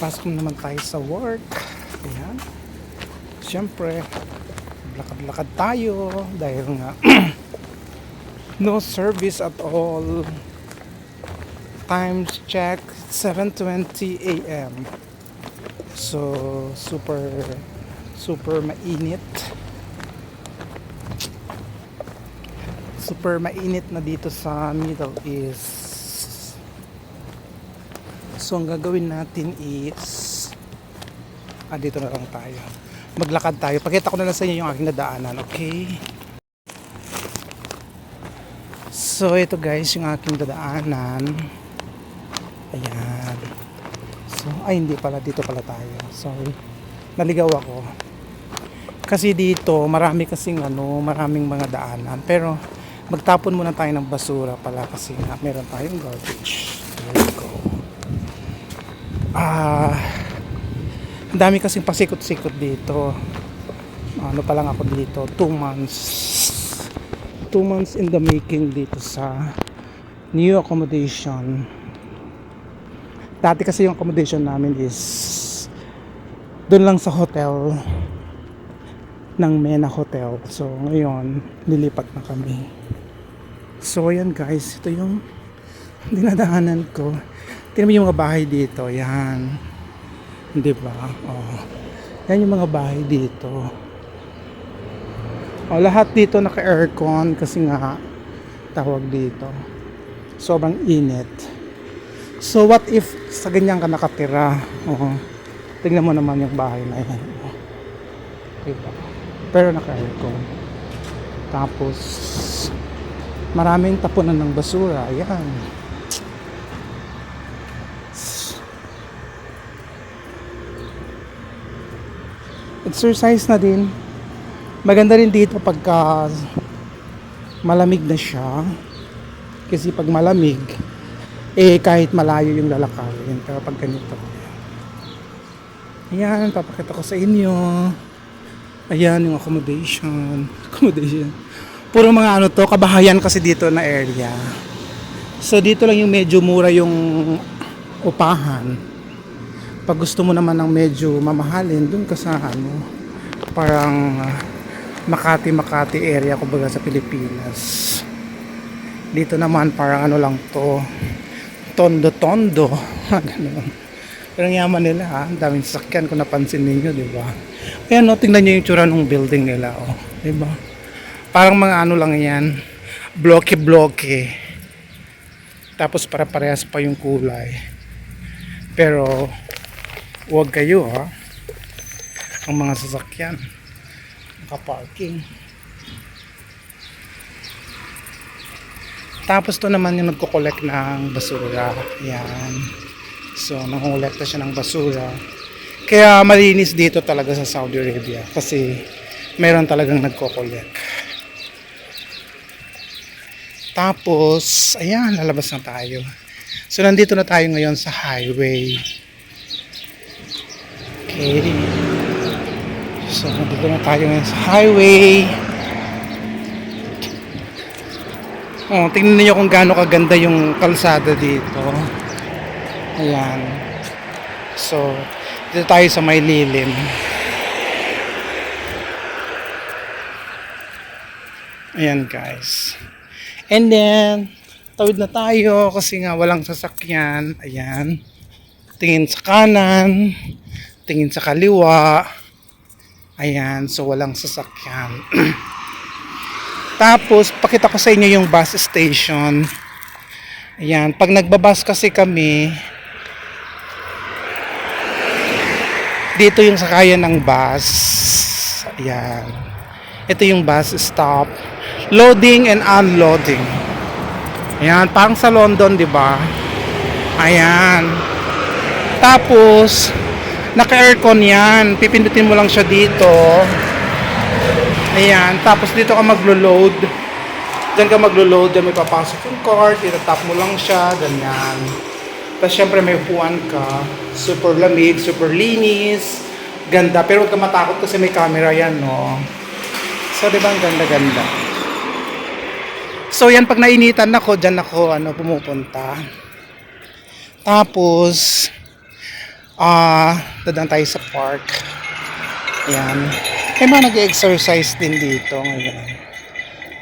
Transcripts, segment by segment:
pasok na naman tayo sa work. Ayan. Siyempre, lakad-lakad tayo dahil nga no service at all. Times check 7:20 a.m. So super mainit. Super mainit na dito sa Middle East. So ang gagawin natin is dito na lang tayo. Maglakad tayo. Pakita ko na lang sa inyo yung aking nadaanan, okay? So ito guys, yung aking dadaanan. Ayan. So, hindi pala. Dito pala tayo. Sorry. Naligaw ako. Kasi dito, marami kasing maraming mga daanan. Pero, magtapon muna tayo ng basura pala kasi nga, meron tayong garbage. There we go. Ang dami kasing pasikot-sikot dito. Ano pa lang ako dito? 2 months. 2 months in the making dito sa new accommodation. Dati kasi yung accommodation namin is doon lang sa hotel ng Mena Hotel. So ngayon nilipat na kami. So ayan guys, ito yung dinadaanan ko. Tingnan mo yung mga bahay dito. Yan, di ba? Oh, yan yung mga bahay dito. Oh, lahat dito naka aircon kasi nga tawag dito sobrang init. So what if sa ganyan ka nakatira? Tingnan mo naman yung bahay na yan. Diba? Pero naka-aircon. Tapos maraming tapunan ng basura. Ayan. Exercise na din. Maganda rin dito pagka malamig na siya. Kasi pag malamig kahit malayo yung lalakarin. Pero pag ganito, ayan, papakita ko sa inyo. Ayan yung accommodation. Puro mga kabahayan kasi dito na area. So dito lang yung medyo mura yung upahan. Pag gusto mo naman ng medyo mamahalin, dun ka sa parang Makati area kumbaga sa Pilipinas. Dito naman parang lang to, tondo. Ganun. Pero ang yaman nila ang daming sasakyan kung napansin ninyo, di ba? Ayan tingnan niyo yung tsura ng building nila, di ba? Parang mga lang yan, bloke. Tapos para-parehas pa yung kulay. Pero huwag kayo ang mga sasakyan naka-parking. Tapos to naman yung nagko-collect ng basura. Yan. So, nangongolekta siya ng basura. Kaya malinis dito talaga sa Saudi Arabia. Kasi meron talagang nagko-collect. Tapos, ayan, lalabas na tayo. So, nandito na tayo ngayon sa highway. Okay. So, nandito na tayo ngayon sa highway. Tingnan niyo kung gaano kaganda yung kalsada dito. Ayan. So, dito tayo sa may lilim. Ayan guys. And then, tawid na tayo kasi nga walang sasakyan. Ayan. Tingin sa kanan. Tingin sa kaliwa. Ayan. So, walang sasakyan. Tapos, pakita ko sa inyo yung bus station. Ayan, pag nagbabas kasi kami, dito yung sakayan ng bus. Ayan. Ito yung bus stop. Loading and unloading. Ayan, parang sa London, di ba? Ayan. Tapos, naka-aircon yan. Pipindutin mo lang siya dito. Ayan, tapos dito ka maglo-load. Diyan ka maglo-load, diyan may papasok yung cart, itatap mo lang siya, ganyan. Tapos syempre may upuan ka, super lamig, super linis, ganda. Pero huwag ka matakot kasi may camera yan, no? So, diba ang ganda-ganda. So, yan, pag nainitan ako, dyan ako, pumupunta. Tapos, Dadaan tayo sa park. Ayan. May mga nag-exercise din dito ngayon.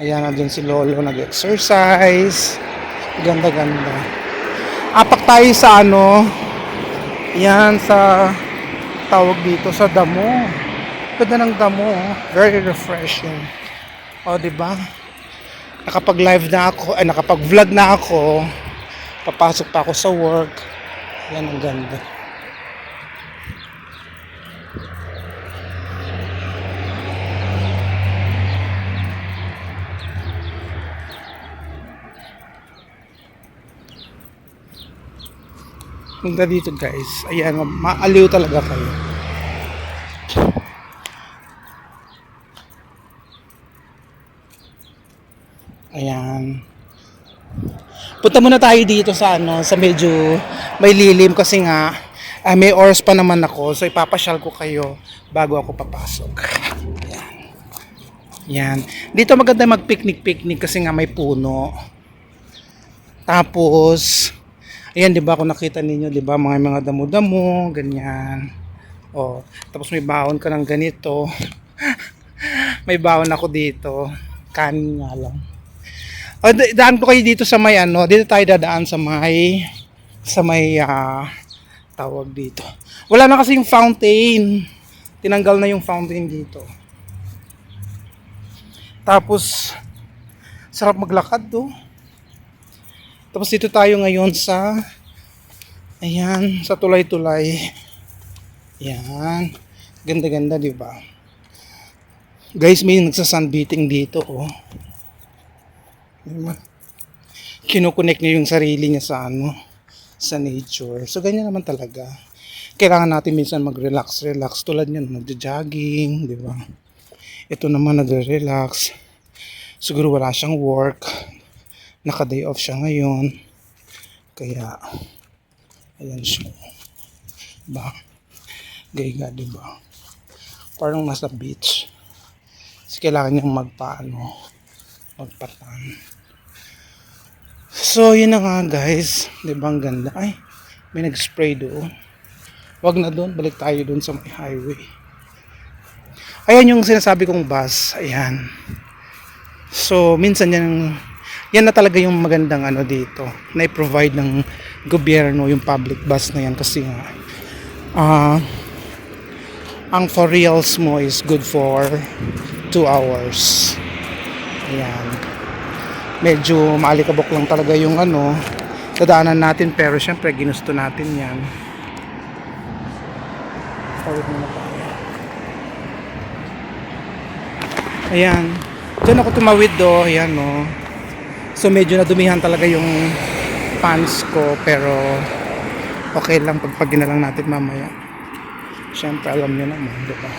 Ayan, nandun si Lolo nag-exercise. Ganda-ganda. Apak tayo sa ano, yan sa tawag dito sa damo. Ganda ng damo, oh. Very refreshing. O, di ba? Nakapag-live na ako, ay nakapag-vlog na ako. Papasok pa ako sa work. Yan ang ganda. Punta dito guys. Ayan, maaliw talaga kayo. Ayan. Punta muna tayo dito sa ano, sa medyo may lilim kasi nga may oras pa naman ako. So ipapasyal ko kayo bago ako papasok. Ayan. Ayan. Dito maganda mag-picnic-picnic kasi nga may puno. Tapos ayan, 'di ba, kung nakita ninyo, 'di ba, mga damo-damo, ganyan. Oh, tapos may baon ka ng ganito. May baon ako dito. Kanin nga lang. Oh, daan ko kayo dito sa may ano, dito tayo dadaan sa may tawag dito. Wala na kasi yung fountain. Tinanggal na yung fountain dito. Tapos sarap maglakad do. Tapos dito tayo ngayon sa ayan, sa tulay-tulay. Ayan. Ganda-ganda, 'di ba? Guys, may nagsa-sunbathing dito, oh. Diba? Kino-connect niya yung sarili niya sa ano, sa nature. So ganyan naman talaga. Kailangan natin minsan mag-relax tulad niyan, nagjo-jogging, 'di ba? Ito naman nagre-relax. Siguro wala siyang work. Naka-day off siya ngayon. Kaya ayan siya. Diba? Gaya, diba? Parang nasa beach. Kasi kailangan niyang magpatan. So, yun na nga guys. Diba ang ganda? Ay, may nag-spray doon. Wag na doon. Balik tayo doon sa may highway. Ayan yung sinasabi kong bus. Ayan. So, minsan yan na talaga yung magandang ano dito, na i-provide ng gobyerno yung public bus na yan kasi nga ang for reals mo is good for 2 hours. Ayan. Medyo maalikabok lang talaga yung ano, dadaanan natin, pero syempre ginusto natin yan. Tawid muna tayo. Ayan. Diyan ako tumawid do. Ayan, no. So medyo nadumihan talaga yung pants ko, pero okay lang, pagpagin na lang natin mamaya. Siyempre alam nyo naman, diba?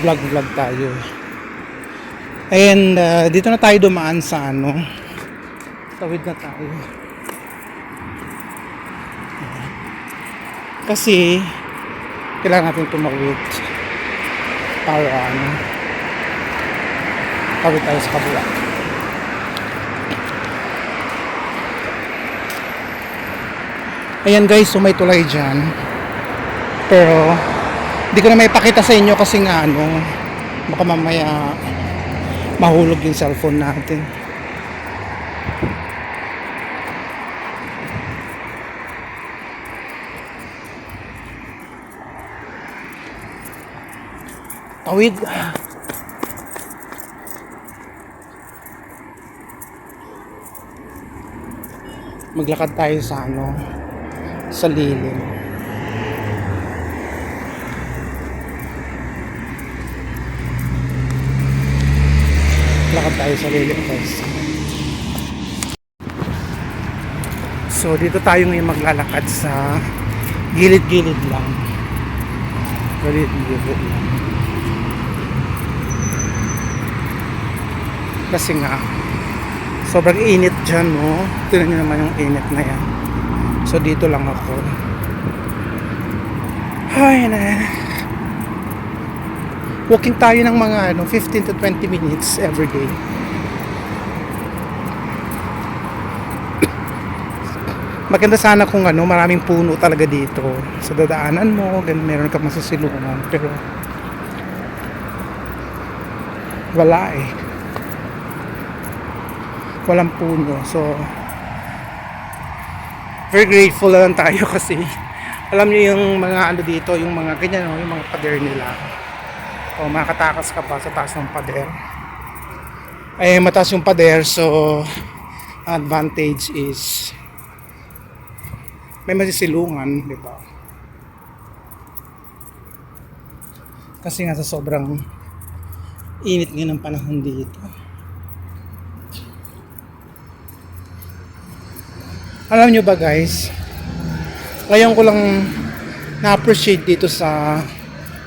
Vlog tayo. And dito na tayo dumaan sa ano, tawid na tayo. Kasi kailangan natin tumawid para ano, tawid tayo sa kabila. Ayan guys, so may tulay dyan. Pero hindi ko na may pakita sa inyo kasi nga ano, baka mamaya mahulog yung cellphone natin. Tawid. Maglakad tayo sa ano, sa lilim. Lakad tayo sa lilim guys. So dito tayo ngayon maglalakad sa gilid-gilid lang. Gilid-gilid lang. Kasi nga sobrang init dyan, no? Tignan nyo naman yung init na yan. So dito lang ako. Ay na. Walking tayo ng mga 15 to 20 minutes every day. Maganda sana kung ano, maraming puno talaga dito. Sa dadaanan mo, meron ka masusilungan. Pero wala eh. Walang puno. So very grateful na lang tayo kasi alam niyo yung mga ano dito, yung mga ganyan, yung mga pader nila. O makatakas ka pa sa taas ng pader. Eh mataas yung pader, so ang advantage is may masisilungan, di ba? Kasi nga sa sobrang init nga ng panahon dito. Alam nyo ba guys, ngayon ko lang na-appreciate dito sa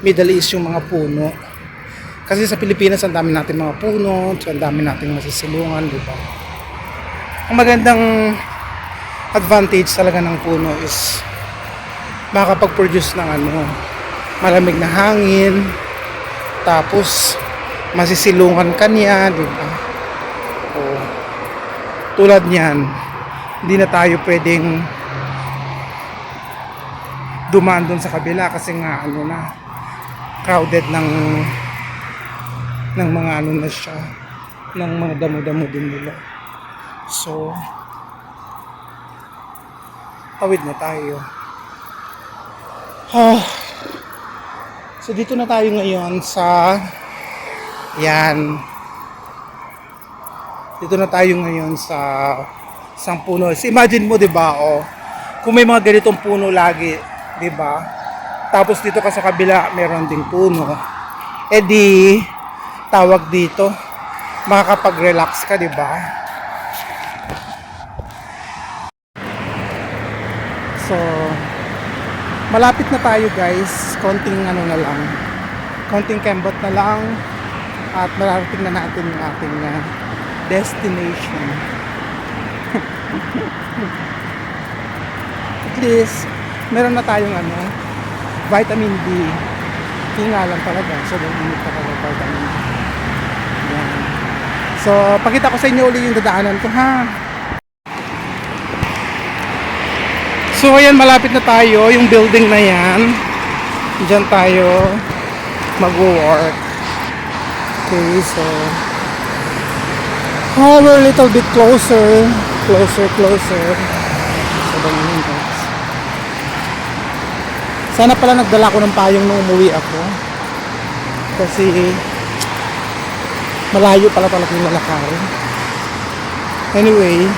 Middle East yung mga puno. Kasi sa Pilipinas ang dami natin mga puno, ang dami nating masisilungan, di ba? Ang magandang advantage talaga ng puno is makakapag-produce ng ano, malamig na hangin, tapos masisilungan ka niya, di ba? O, tulad niyan, hindi na tayo pwedeng dumaan doon sa kabila kasi nga ano na, crowded ng mga ano na siya, ng mga damo-damo din nila. So tawid na tayo. So dito na tayo ngayon sa yan, dito na tayo ngayon sa isang puno. So, imagine mo, 'di ba? Kung may mga ganitong puno lagi, 'di ba? Tapos dito ka sa kabila, meron ding puno. Eh di tawag dito, makakapag-relax ka, 'di ba? So malapit na tayo, guys. Konting ano na lang. Konting kembot na lang at mararating na natin yung ating destination. At least meron na tayong ano, vitamin D. Hinga lang talaga. So init pa talaga vitamin D. Yan. So pakita ko sa inyo ulit yung dadaanan ko, ha. So ayan, malapit na tayo. Yung building na yan, dyan tayo mag-work. Okay, so we're a little bit closer. Closer. So ganun, guys. Sana pala nagdala ko ng payong nung umuwi ako. Kasi malayo pala talaga yung lalakarin. Anyway,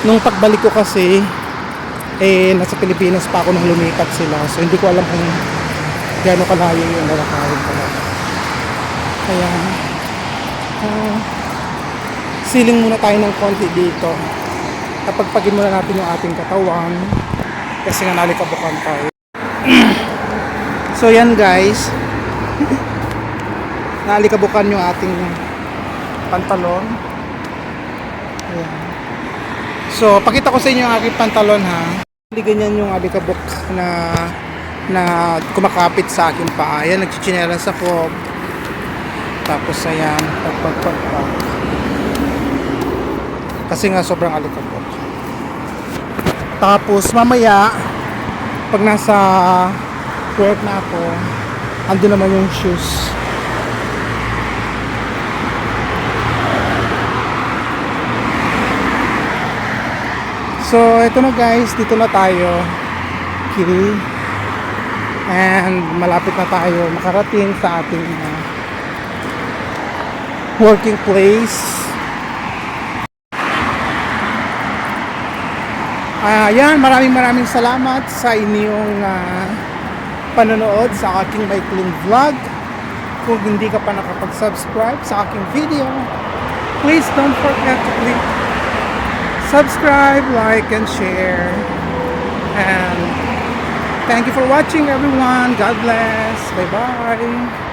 nung pagbalik ko kasi, nasa Pilipinas pa ako nung lumipat sila. So hindi ko alam kung gaano kalayo yung lalakarin pala. Kaya siling muna tayo ng konti dito. Kapagpagin muna natin yung ating katawan kasi nga nalikabukan tayo. So yan, guys. Nalikabukan yung ating pantalon. Ayan. So pakita ko sa inyo yung aking pantalon, ha. Hindi ganyan yung alikabok na kumakapit sa aking paa. Ayan, nagchichinelas ako. Tapos ayan, pag. Kasi nga sobrang alikabok. Tapos mamaya, pag nasa work na ako, andun naman yung shoes. So ito na, guys, dito na tayo. Okay. And malapit na tayo makarating sa ating working place. Yan, maraming salamat sa inyong panonood sa aking maikling vlog. Kung hindi ka pa nakapag-subscribe sa aking video, please don't forget to click subscribe, like, and share. And thank you for watching, everyone. God bless. Bye-bye.